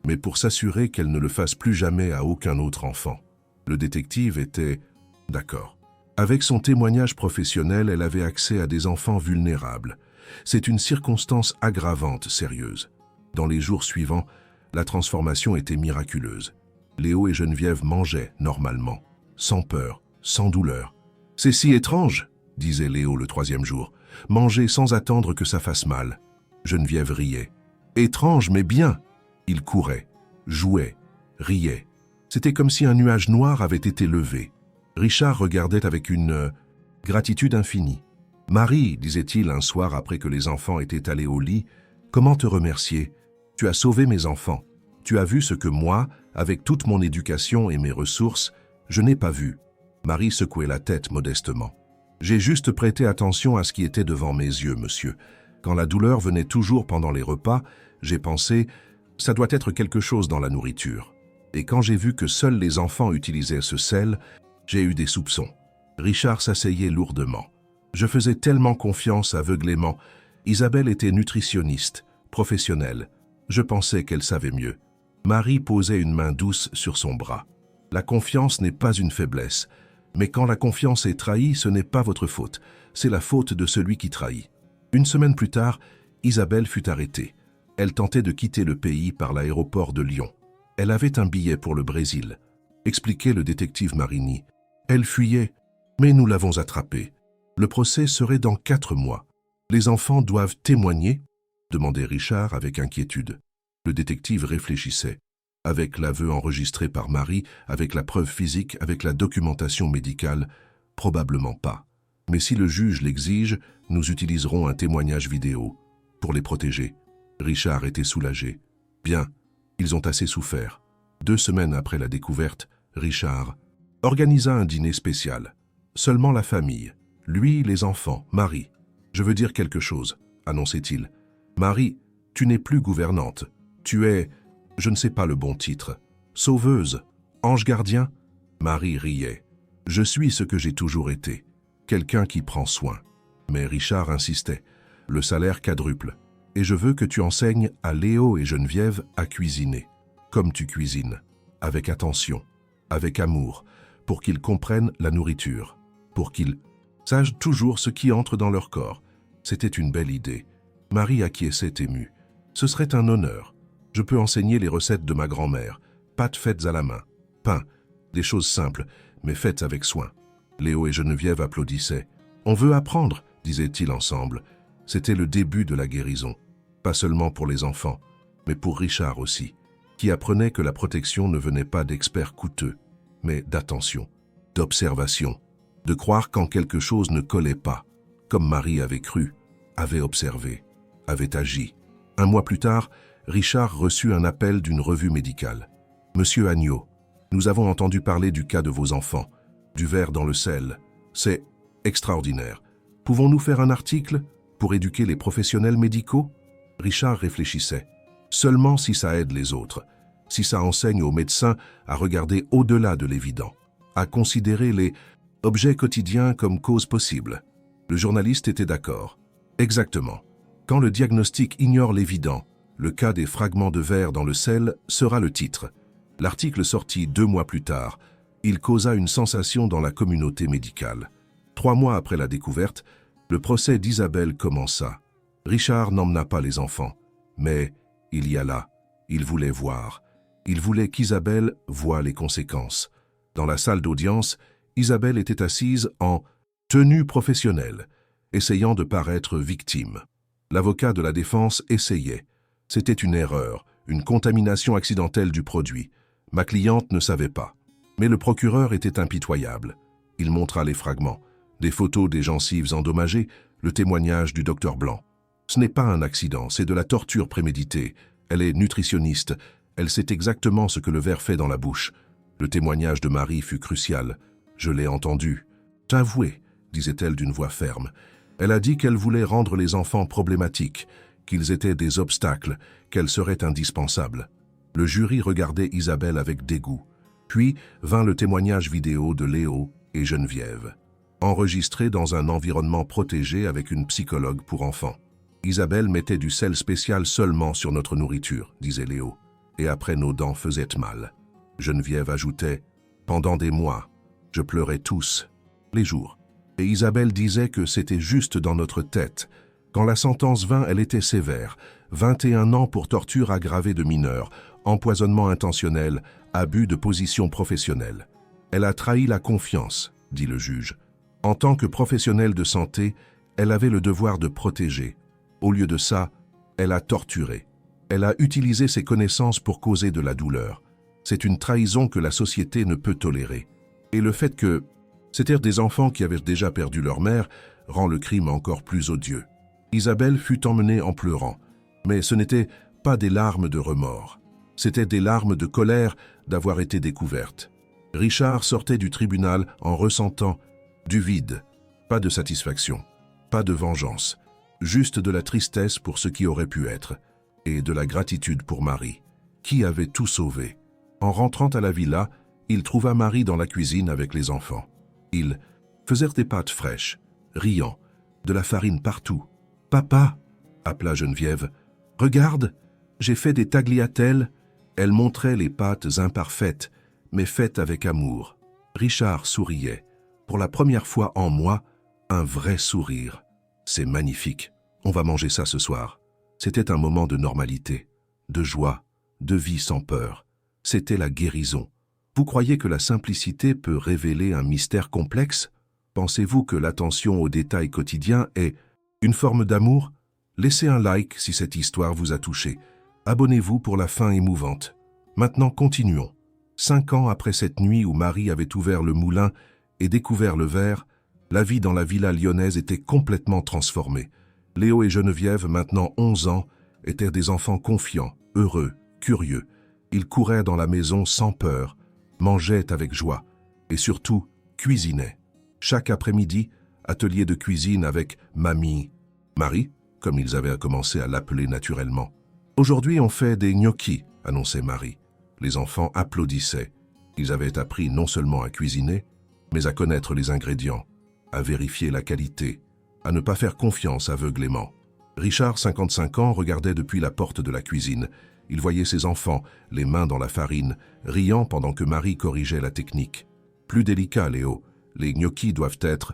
mais pour s'assurer qu'elle ne le fasse plus jamais à aucun autre enfant. Le détective était d'accord. Avec son témoignage professionnel, elle avait accès à des enfants vulnérables. C'est une circonstance aggravante sérieuse. Dans les jours suivants, la transformation était miraculeuse. Léo et Geneviève mangeaient normalement, sans peur, sans douleur. « C'est si étrange !» disait Léo le 3e jour. « Manger sans attendre que ça fasse mal. » Geneviève riait. « Étrange, mais bien !» Il courait, jouait, riait. C'était comme si un nuage noir avait été levé. Richard regardait avec une gratitude infinie. « Marie, disait-il un soir après que les enfants étaient allés au lit, comment te remercier? Tu as sauvé mes enfants. Tu as vu ce que moi, avec toute mon éducation et mes ressources, je n'ai pas vu. » Marie secouait la tête modestement. « J'ai juste prêté attention à ce qui était devant mes yeux, monsieur. Quand la douleur venait toujours pendant les repas, j'ai pensé, ça doit être quelque chose dans la nourriture. Et quand j'ai vu que seuls les enfants utilisaient ce sel, j'ai eu des soupçons. » Richard s'asseyait lourdement. Je faisais tellement confiance aveuglément. Isabelle était nutritionniste, professionnelle. Je pensais qu'elle savait mieux. Marie posait une main douce sur son bras. La confiance n'est pas une faiblesse. Mais quand la confiance est trahie, ce n'est pas votre faute. C'est la faute de celui qui trahit. 1 semaine plus tard, Isabelle fut arrêtée. Elle tentait de quitter le pays par l'aéroport de Lyon. Elle avait un billet pour le Brésil, expliquait le détective Marini. Elle fuyait, mais nous l'avons attrapée. Le procès serait dans 4 mois. Les enfants doivent témoigner ? Demandait Richard avec inquiétude. Le détective réfléchissait. Avec l'aveu enregistré par Marie, avec la preuve physique, avec la documentation médicale, probablement pas. Mais si le juge l'exige, nous utiliserons un témoignage vidéo pour les protéger. Richard était soulagé. Bien, ils ont assez souffert. 2 semaines après la découverte, Richard organisa un dîner spécial. Seulement la famille, lui, les enfants, Marie. Je veux dire quelque chose, annonçait-il. Marie, tu n'es plus gouvernante. Tu es, je ne sais pas le bon titre, sauveuse, ange gardien. Marie riait. Je suis ce que j'ai toujours été, quelqu'un qui prend soin. Mais Richard insistait. Le salaire quadruple. Et je veux que tu enseignes à Léo et Geneviève à cuisiner, comme tu cuisines, avec attention, avec amour, pour qu'ils comprennent la nourriture, pour qu'ils sachent toujours ce qui entre dans leur corps. C'était une belle idée. Marie acquiesçait émue. Ce serait un honneur. Je peux enseigner les recettes de ma grand-mère, pâtes faites à la main, pain, des choses simples, mais faites avec soin. Léo et Geneviève applaudissaient. On veut apprendre, disaient-ils ensemble. C'était le début de la guérison. Pas seulement pour les enfants, mais pour Richard aussi, qui apprenait que la protection ne venait pas d'experts coûteux, mais d'attention, d'observation, de croire quand quelque chose ne collait pas, comme Marie avait cru, avait observé, avait agi. Un mois plus tard, Richard reçut un appel d'une revue médicale. « Monsieur Agneau, nous avons entendu parler du cas de vos enfants, du verre dans le sel. C'est extraordinaire. Pouvons-nous faire un article pour éduquer les professionnels médicaux ?» Richard réfléchissait. Seulement si ça aide les autres, si ça enseigne aux médecins à regarder au-delà de l'évident, à considérer les objets quotidiens comme cause possible. Le journaliste était d'accord. Exactement. Quand le diagnostic ignore l'évident, le cas des fragments de verre dans le sel sera le titre. L'article sortit 2 mois plus tard. Il causa une sensation dans la communauté médicale. 3 mois après la découverte, le procès d'Isabelle commença. Richard n'emmena pas les enfants, mais il y alla. Il voulait voir. Il voulait qu'Isabelle voie les conséquences. Dans la salle d'audience, Isabelle était assise en tenue professionnelle, essayant de paraître victime. L'avocat de la défense essayait. C'était une erreur, une contamination accidentelle du produit. Ma cliente ne savait pas. Mais le procureur était impitoyable. Il montra les fragments, des photos des gencives endommagées, le témoignage du docteur Blanc. Ce n'est pas un accident, c'est de la torture préméditée. Elle est nutritionniste, elle sait exactement ce que le verre fait dans la bouche. Le témoignage de Marie fut crucial. Je l'ai entendu. « T'avouer », disait-elle d'une voix ferme. Elle a dit qu'elle voulait rendre les enfants problématiques, qu'ils étaient des obstacles, qu'elle serait indispensable. Le jury regardait Isabelle avec dégoût. Puis vint le témoignage vidéo de Léo et Geneviève, enregistré dans un environnement protégé avec une psychologue pour enfants. Isabelle mettait du sel spécial seulement sur notre nourriture, disait Léo, et après nos dents faisaient mal. Geneviève ajoutait, pendant des mois, je pleurais tous, les jours. Et Isabelle disait que c'était juste dans notre tête. Quand la sentence vint, elle était sévère. 21 ans pour torture aggravée de mineurs, empoisonnement intentionnel, abus de position professionnelle. Elle a trahi la confiance, dit le juge. En tant que professionnelle de santé, elle avait le devoir de protéger. Au lieu de ça, elle a torturé. Elle a utilisé ses connaissances pour causer de la douleur. C'est une trahison que la société ne peut tolérer. Et le fait que c'étaient des enfants qui avaient déjà perdu leur mère rend le crime encore plus odieux. Isabelle fut emmenée en pleurant, mais ce n'était pas des larmes de remords. C'étaient des larmes de colère d'avoir été découverte. Richard sortait du tribunal en ressentant du vide, pas de satisfaction, pas de vengeance, juste de la tristesse pour ce qui aurait pu être, et de la gratitude pour Marie, qui avait tout sauvé. En rentrant à la villa, il trouva Marie dans la cuisine avec les enfants. Ils faisaient des pâtes fraîches, riant, de la farine partout. « Papa !» appela Geneviève. « Regarde, j'ai fait des tagliatelles. » Elle montrait les pâtes imparfaites, mais faites avec amour. Richard souriait. Pour la première fois en moi, un vrai sourire. « C'est magnifique. On va manger ça ce soir. » C'était un moment de normalité, de joie, de vie sans peur. C'était la guérison. Vous croyez que la simplicité peut révéler un mystère complexe? Pensez-vous que l'attention aux détails quotidiens est une forme d'amour? Laissez un like si cette histoire vous a touché. Abonnez-vous pour la fin émouvante. Maintenant, continuons. 5 ans après cette nuit où Marie avait ouvert le moulin et découvert le verre, la vie dans la villa lyonnaise était complètement transformée. Léo et Geneviève, maintenant 11 ans, étaient des enfants confiants, heureux, curieux. Ils couraient dans la maison sans peur, mangeaient avec joie et surtout cuisinaient. Chaque après-midi, atelier de cuisine avec Mamie, Marie, comme ils avaient commencé à l'appeler naturellement. « Aujourd'hui, on fait des gnocchis », annonçait Marie. Les enfants applaudissaient. Ils avaient appris non seulement à cuisiner, mais à connaître les ingrédients, à vérifier la qualité, à ne pas faire confiance aveuglément. Richard, 55 ans, regardait depuis la porte de la cuisine. Il voyait ses enfants, les mains dans la farine, riant pendant que Marie corrigeait la technique. « Plus délicat, Léo. Les gnocchis doivent être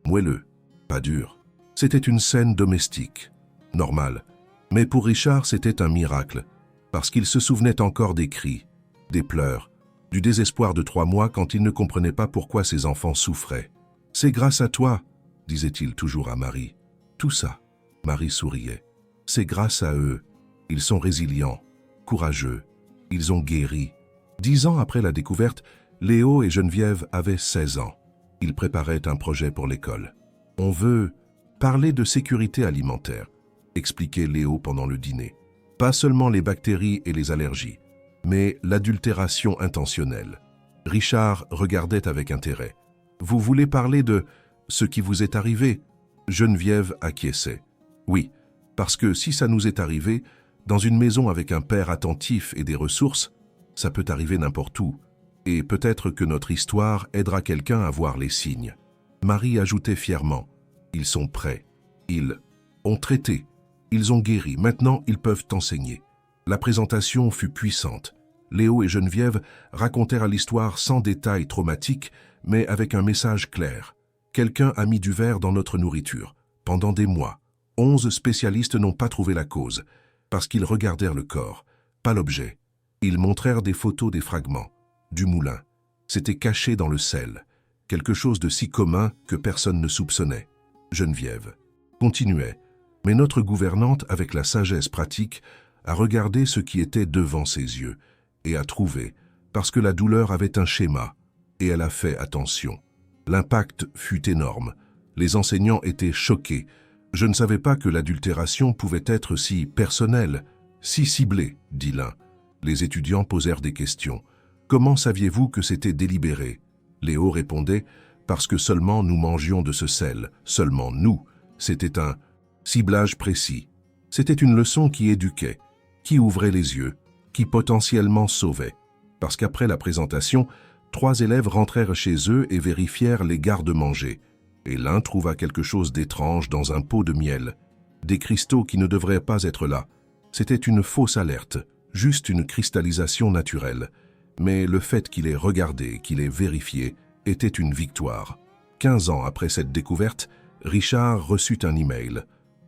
moelleux, pas durs. » C'était une scène domestique, normale. Mais pour Richard, c'était un miracle, parce qu'il se souvenait encore des cris, des pleurs, du désespoir de 3 mois quand il ne comprenait pas pourquoi ses enfants souffraient. « C'est grâce à toi », disait-il toujours à Marie. « Tout ça », Marie souriait. « C'est grâce à eux. Ils sont résilients, courageux. Ils ont guéri. 10 ans après la découverte, Léo et Geneviève avaient 16 ans. Ils préparaient un projet pour l'école. On veut parler de sécurité alimentaire, expliquait Léo pendant le dîner. Pas seulement les bactéries et les allergies, mais l'adultération intentionnelle. Richard regardait avec intérêt. Vous voulez parler de ce qui vous est arrivé? Geneviève acquiesçait. Oui, parce que si ça nous est arrivé, dans une maison avec un père attentif et des ressources, ça peut arriver n'importe où. Et peut-être que notre histoire aidera quelqu'un à voir les signes. Marie ajoutait fièrement. Ils sont prêts. Ils ont traité. Ils ont guéri. Maintenant, ils peuvent enseigner. La présentation fut puissante. Léo et Geneviève racontèrent l'histoire sans détails traumatiques, mais avec un message clair. Quelqu'un a mis du verre dans notre nourriture. Pendant des mois, 11 spécialistes n'ont pas trouvé la cause, parce qu'ils regardèrent le corps, pas l'objet. Ils montrèrent des photos des fragments, du moulin. C'était caché dans le sel, quelque chose de si commun que personne ne soupçonnait. Geneviève continuait, mais notre gouvernante, avec la sagesse pratique, a regardé ce qui était devant ses yeux et a trouvé, parce que la douleur avait un schéma, et elle a fait attention. L'impact fut énorme. Les enseignants étaient choqués. Je ne savais pas que l'adultération pouvait être si personnelle, si ciblée, dit l'un. Les étudiants posèrent des questions. Comment saviez-vous que c'était délibéré? Léo répondait, parce que seulement nous mangions de ce sel, seulement nous. C'était un ciblage précis. C'était une leçon qui éduquait, qui ouvrait les yeux, qui potentiellement sauvait. Parce qu'après la présentation, 3 élèves rentrèrent chez eux et vérifièrent les garde-manger. Et l'un trouva quelque chose d'étrange dans un pot de miel. Des cristaux qui ne devraient pas être là. C'était une fausse alerte, juste une cristallisation naturelle. Mais le fait qu'il ait regardé, qu'il ait vérifié, était une victoire. 15 ans après cette découverte, Richard reçut un email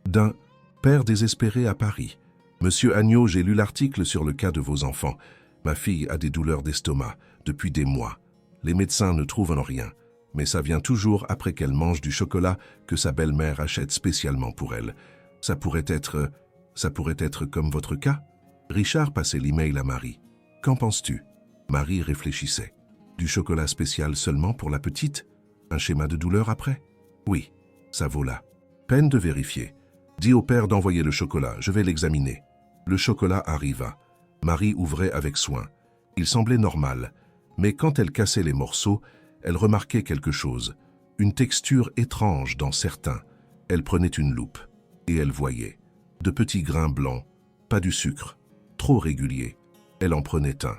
d'un père désespéré à Paris. « Monsieur Agneau, j'ai lu l'article sur le cas de vos enfants. Ma fille a des douleurs d'estomac depuis des mois. Les médecins ne trouvent rien. Mais ça vient toujours après qu'elle mange du chocolat que sa belle-mère achète spécialement pour elle. Ça pourrait être comme votre cas ?» Richard passait l'email à Marie. « Qu'en penses-tu » Marie réfléchissait. « Du chocolat spécial seulement pour la petite? Un schéma de douleur après? Oui, ça vaut là. Peine de vérifier. Dis au père d'envoyer le chocolat, je vais l'examiner. » Le chocolat arriva. Marie ouvrait avec soin. Il semblait normal, mais quand elle cassait les morceaux, elle remarquait quelque chose, une texture étrange dans certains. Elle prenait une loupe, et elle voyait. De petits grains blancs, pas du sucre, trop régulier. Elle en prenait un,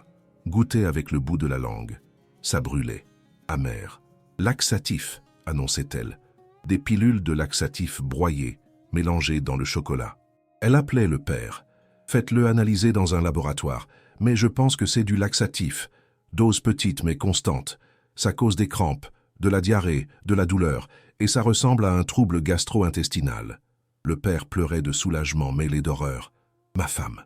goûtait avec le bout de la langue. Ça brûlait, amer. Laxatif, annonçait-elle. Des pilules de laxatif broyées, mélangées dans le chocolat. Elle appelait le père. « Faites-le analyser dans un laboratoire, mais je pense que c'est du laxatif. Dose petite mais constante. Ça cause des crampes, de la diarrhée, de la douleur, et ça ressemble à un trouble gastro-intestinal. » Le père pleurait de soulagement mêlé d'horreur. « Ma femme,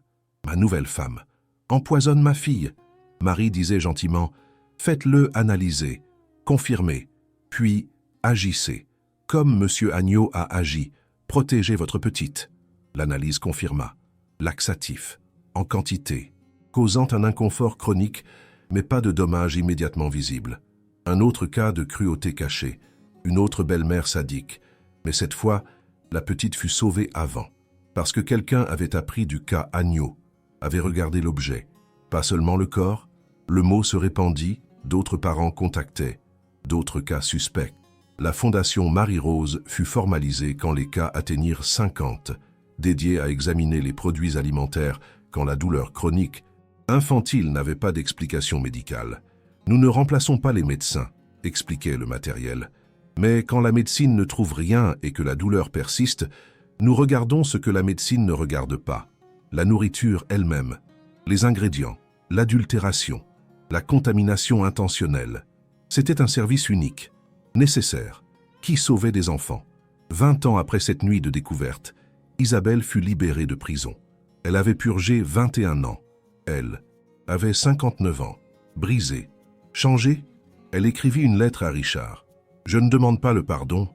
ma nouvelle femme, empoisonne ma fille. » Marie disait gentiment, « Faites-le analyser, confirmez, puis agissez. Comme Monsieur Agneau a agi, protégez votre petite. » L'analyse confirma. Laxatif, en quantité, causant un inconfort chronique, mais pas de dommages immédiatement visibles. Un autre cas de cruauté cachée, une autre belle-mère sadique, mais cette fois, la petite fut sauvée avant, parce que quelqu'un avait appris du cas Agneau, avait regardé l'objet, pas seulement le corps. Le mot se répandit, d'autres parents contactaient, d'autres cas suspects. La fondation Marie-Rose fut formalisée quand les cas atteignirent 50, dédiés à examiner les produits alimentaires quand la douleur chronique infantile n'avait pas d'explication médicale. Nous ne remplaçons pas les médecins, expliquait le matériel. Mais quand la médecine ne trouve rien et que la douleur persiste, nous regardons ce que la médecine ne regarde pas. La nourriture elle-même, les ingrédients, l'adultération, la contamination intentionnelle. C'était un service unique, nécessaire, qui sauvait des enfants. 20 ans après cette nuit de découverte, Isabelle fut libérée de prison. Elle avait purgé 21 ans. Elle avait 59 ans. Brisée, changée, elle écrivit une lettre à Richard. « Je ne demande pas le pardon,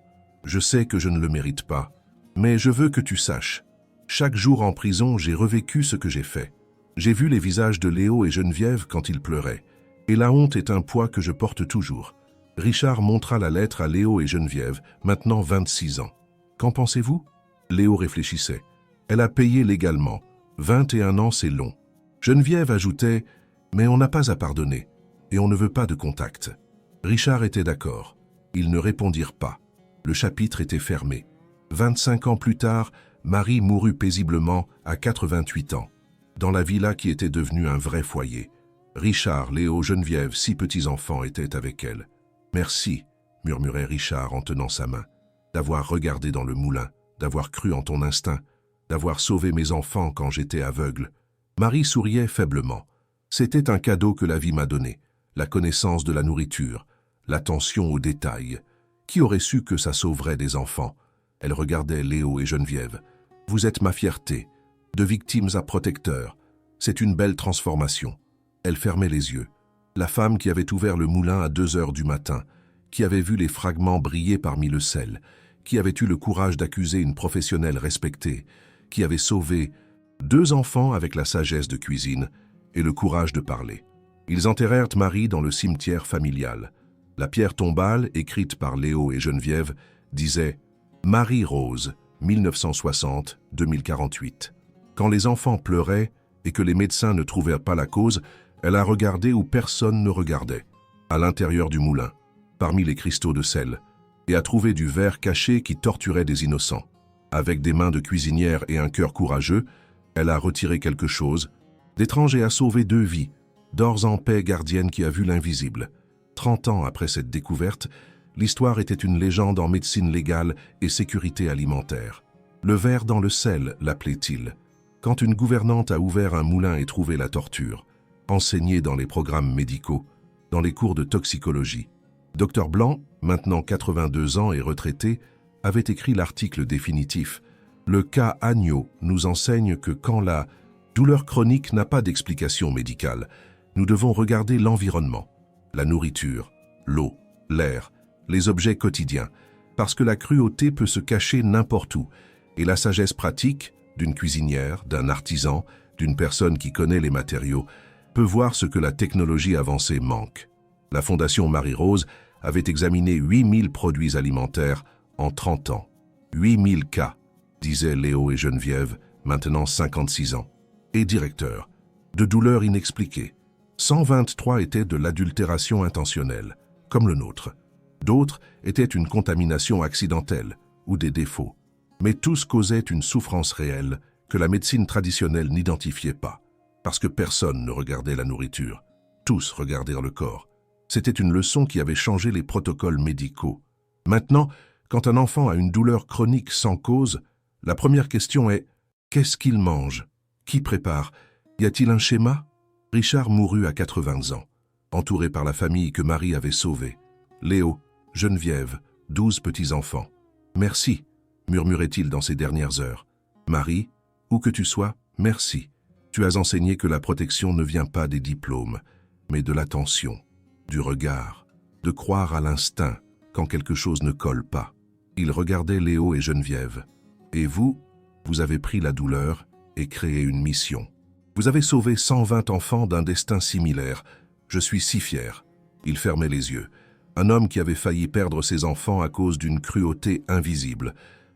je sais que je ne le mérite pas, mais je veux que tu saches. Chaque jour en prison, j'ai revécu ce que j'ai fait. J'ai vu les visages de Léo et Geneviève quand ils pleuraient, et la honte est un poids que je porte toujours. Richard montra la lettre à Léo et Geneviève, maintenant 26 ans. Qu'en pensez-vous? Léo réfléchissait. Elle a payé légalement. 21 ans, c'est long. Geneviève ajoutait « Mais on n'a pas à pardonner, et on ne veut pas de contact. » Richard était d'accord. Ils ne répondirent pas. Le chapitre était fermé. 25 ans plus tard, Marie mourut paisiblement à 88 ans, dans la villa qui était devenue un vrai foyer. Richard, Léo, Geneviève, 6 petits-enfants étaient avec elle. « Merci, » murmurait Richard en tenant sa main, « d'avoir regardé dans le moulin, d'avoir cru en ton instinct, d'avoir sauvé mes enfants quand j'étais aveugle. » Marie souriait faiblement. C'était un cadeau que la vie m'a donné, la connaissance de la nourriture, l'attention aux détails. Qui aurait su que ça sauverait des enfants? Elle regardait Léo et Geneviève. « Vous êtes ma fierté, de victimes à protecteurs. C'est une belle transformation. » Elle fermait les yeux. La femme qui avait ouvert le moulin à 2 heures du matin, qui avait vu les fragments briller parmi le sel, qui avait eu le courage d'accuser une professionnelle respectée, qui avait sauvé 2 enfants avec la sagesse de cuisine et le courage de parler. Ils enterrèrent Marie dans le cimetière familial. La pierre tombale, écrite par Léo et Geneviève, disait « Marie-Rose, 1960-2048 ». Quand les enfants pleuraient et que les médecins ne trouvaient pas la cause, elle a regardé où personne ne regardait, à l'intérieur du moulin, parmi les cristaux de sel, et a trouvé du verre caché qui torturait des innocents. Avec des mains de cuisinière et un cœur courageux, elle a retiré quelque chose d'étrange et a sauvé 2 vies, d'ores en paix gardienne qui a vu l'invisible. 30 ans après cette découverte, l'histoire était une légende en médecine légale et sécurité alimentaire. Le ver dans le sel, l'appelait-il. Quand une gouvernante a ouvert un moulin et trouvé la torture, enseigné dans les programmes médicaux, dans les cours de toxicologie. Dr Blanc, maintenant 82 ans et retraité, avait écrit l'article définitif. Le cas Agneau nous enseigne que quand la douleur chronique n'a pas d'explication médicale, nous devons regarder l'environnement, la nourriture, l'eau, l'air, les objets quotidiens, parce que la cruauté peut se cacher n'importe où, et la sagesse pratique d'une cuisinière, d'un artisan, d'une personne qui connaît les matériaux, peut voir ce que la technologie avancée manque. La Fondation Marie-Rose avait examiné 8000 produits alimentaires en 30 ans. 8000 cas, disaient Léo et Geneviève, maintenant 56 ans. Et directeur, de douleurs inexpliquées. 123 étaient de l'adultération intentionnelle, comme le nôtre. D'autres étaient une contamination accidentelle ou des défauts. Mais tous causaient une souffrance réelle que la médecine traditionnelle n'identifiait pas. Parce que personne ne regardait la nourriture. Tous regardèrent le corps. C'était une leçon qui avait changé les protocoles médicaux. Maintenant, quand un enfant a une douleur chronique sans cause, la première question est « Qu'est-ce qu'il mange? Qui prépare? Y a-t-il un schéma ?» Richard mourut à 80 ans, entouré par la famille que Marie avait sauvée. Léo, Geneviève, 12 petits-enfants. « Merci », murmurait-il dans ses dernières heures. « Marie, où que tu sois, merci. Tu as enseigné que la protection ne vient pas des diplômes, mais de l'attention, du regard, de croire à l'instinct quand quelque chose ne colle pas. » Il regardait Léo et Geneviève. « Et vous, vous avez pris la douleur et créé une mission. Vous avez sauvé 120 enfants d'un destin similaire. Je suis si fier. » Il fermait les yeux. Un homme qui avait failli perdre ses enfants à cause d'une cruauté invisible.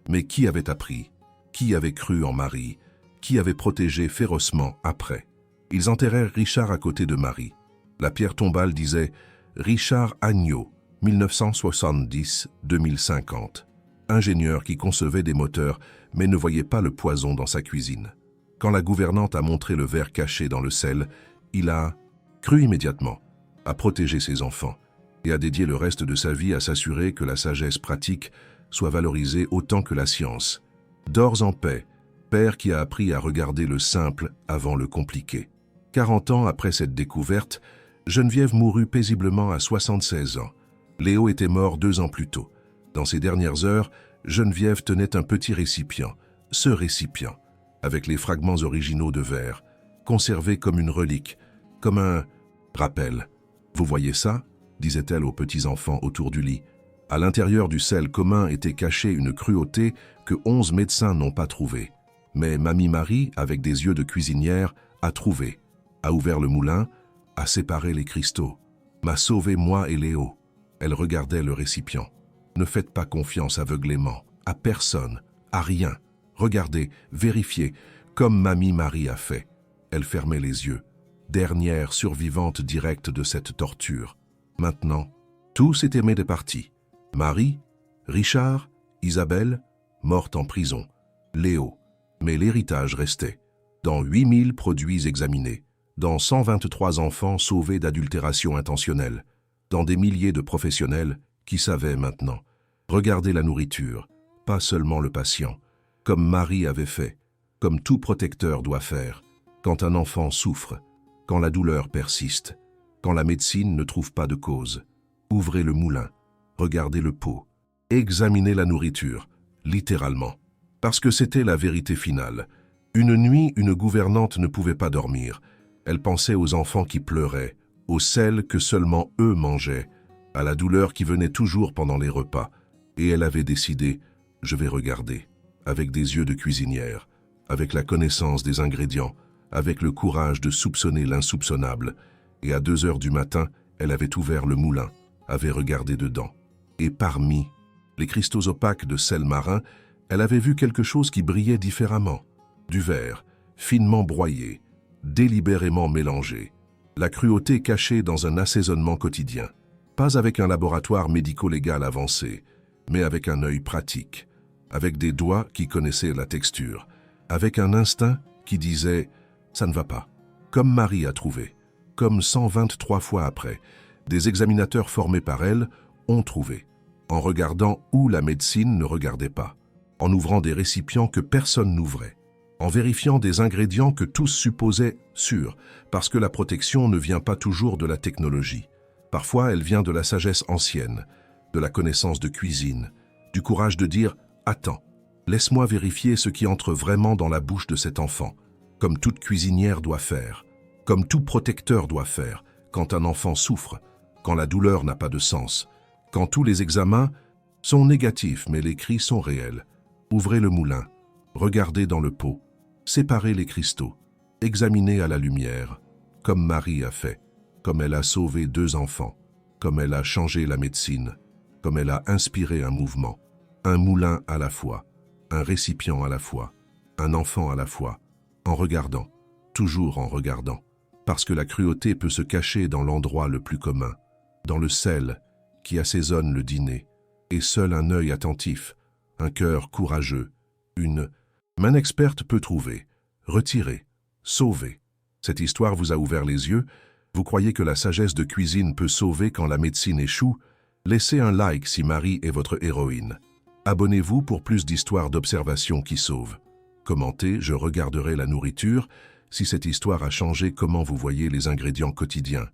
Mais qui avait appris? Qui avait cru en Marie? Qui avait protégé férocement après? Ils enterrèrent Richard à côté de Marie. La pierre tombale disait « Richard Agneau, 1970-2050 ». Ingénieur qui concevait des moteurs, mais ne voyait pas le poison dans sa cuisine. Quand la gouvernante a montré le verre caché dans le sel, il a cru immédiatement à protéger ses enfants et a dédié le reste de sa vie à s'assurer que la sagesse pratique soit valorisée autant que la science. Dors en paix, père qui a appris à regarder le simple avant le compliqué. 40 ans après cette découverte, Geneviève mourut paisiblement à 76 ans. Léo était mort 2 ans plus tôt. Dans ses dernières heures, Geneviève tenait un petit récipient, ce récipient, avec les fragments originaux de verre, conservés comme une relique, comme un rappel. « Vous voyez ça ?» disait-elle aux petits-enfants autour du lit. À l'intérieur du sel commun était cachée une cruauté que 11 médecins n'ont pas trouvée. Mais Mamie Marie, avec des yeux de cuisinière, a trouvé, a ouvert le moulin, a séparé les cristaux, m'a sauvé moi et Léo. Elle regardait le récipient. Ne faites pas confiance aveuglément, à personne, à rien. Regardez, vérifiez, comme Mamie Marie a fait. Elle fermait les yeux, dernière survivante directe de cette torture. Maintenant, tous étaient des partis. Marie, Richard, Isabelle, morte en prison, Léo. Mais l'héritage restait. Dans 8000 produits examinés, dans 123 enfants sauvés d'adultération intentionnelle, dans des milliers de professionnels qui savaient maintenant. Regardez la nourriture, pas seulement le patient, comme Marie avait fait, comme tout protecteur doit faire, quand un enfant souffre, quand la douleur persiste, quand la médecine ne trouve pas de cause. Ouvrez le moulin, regardez le pot, examinez la nourriture, littéralement, parce que c'était la vérité finale. Une nuit, une gouvernante ne pouvait pas dormir. Elle pensait aux enfants qui pleuraient, au sel que seulement eux mangeaient, à la douleur qui venait toujours pendant les repas. Et elle avait décidé, je vais regarder, avec des yeux de cuisinière, avec la connaissance des ingrédients, avec le courage de soupçonner l'insoupçonnable. Et à 2 heures du matin, elle avait ouvert le moulin, avait regardé dedans. Et parmi les cristaux opaques de sel marin, elle avait vu quelque chose qui brillait différemment. Du verre, finement broyé, délibérément mélangé. La cruauté cachée dans un assaisonnement quotidien. Pas avec un laboratoire médico-légal avancé, mais avec un œil pratique, avec des doigts qui connaissaient la texture, avec un instinct qui disait « ça ne va pas », comme Marie a trouvé, comme 123 fois après, des examinateurs formés par elle ont trouvé, en regardant où la médecine ne regardait pas, en ouvrant des récipients que personne n'ouvrait, en vérifiant des ingrédients que tous supposaient sûrs, parce que la protection ne vient pas toujours de la technologie. Parfois, elle vient de la sagesse ancienne, de la connaissance de cuisine, du courage de dire « Attends, laisse-moi vérifier ce qui entre vraiment dans la bouche de cet enfant », comme toute cuisinière doit faire, comme tout protecteur doit faire, quand un enfant souffre, quand la douleur n'a pas de sens, quand tous les examens sont négatifs mais les cris sont réels. Ouvrez le moulin, regardez dans le pot, séparez les cristaux, examinez à la lumière, comme Marie a fait, comme elle a sauvé 2 enfants, comme elle a changé la médecine, comme elle a inspiré un mouvement, un moulin à la fois, un récipient à la fois, un enfant à la fois, en regardant, toujours en regardant, parce que la cruauté peut se cacher dans l'endroit le plus commun, dans le sel qui assaisonne le dîner, et seul un œil attentif, un cœur courageux, une main experte peut trouver, retirer, sauver. Cette histoire vous a ouvert les yeux. Vous croyez que la sagesse de cuisine peut sauver quand la médecine échoue? Laissez un like si Marie est votre héroïne. Abonnez-vous pour plus d'histoires d'observation qui sauvent. Commentez, je regarderai la nourriture. Si cette histoire a changé comment vous voyez les ingrédients quotidiens.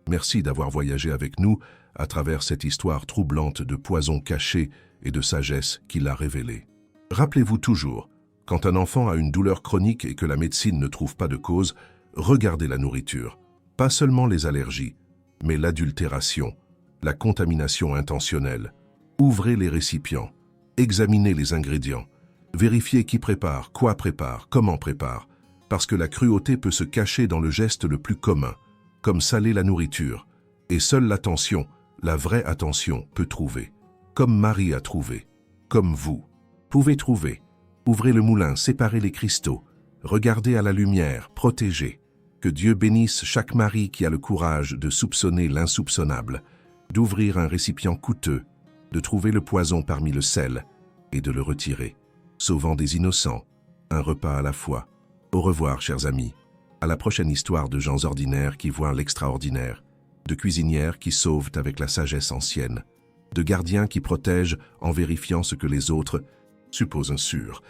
Merci d'avoir voyagé avec nous à travers cette histoire troublante de poison caché et de sagesse qui l'a révélée. Rappelez-vous toujours, quand un enfant a une douleur chronique et que la médecine ne trouve pas de cause, regardez la nourriture. Pas seulement les allergies, mais l'adultération, la contamination intentionnelle. Ouvrez les récipients, examinez les ingrédients, vérifiez qui prépare, quoi prépare, comment prépare, parce que la cruauté peut se cacher dans le geste le plus commun, comme saler la nourriture, et seule l'attention, la vraie attention, peut trouver, comme Marie a trouvé, comme vous. Pouvez trouver. Ouvrez le moulin, séparez les cristaux, regardez à la lumière, protégez. Que Dieu bénisse chaque mari qui a le courage de soupçonner l'insoupçonnable, d'ouvrir un récipient coûteux, de trouver le poison parmi le sel et de le retirer, sauvant des innocents, un repas à la fois. Au revoir, chers amis. À la prochaine histoire de gens ordinaires qui voient l'extraordinaire, de cuisinières qui sauvent avec la sagesse ancienne, de gardiens qui protègent en vérifiant ce que les autres supposent sûr.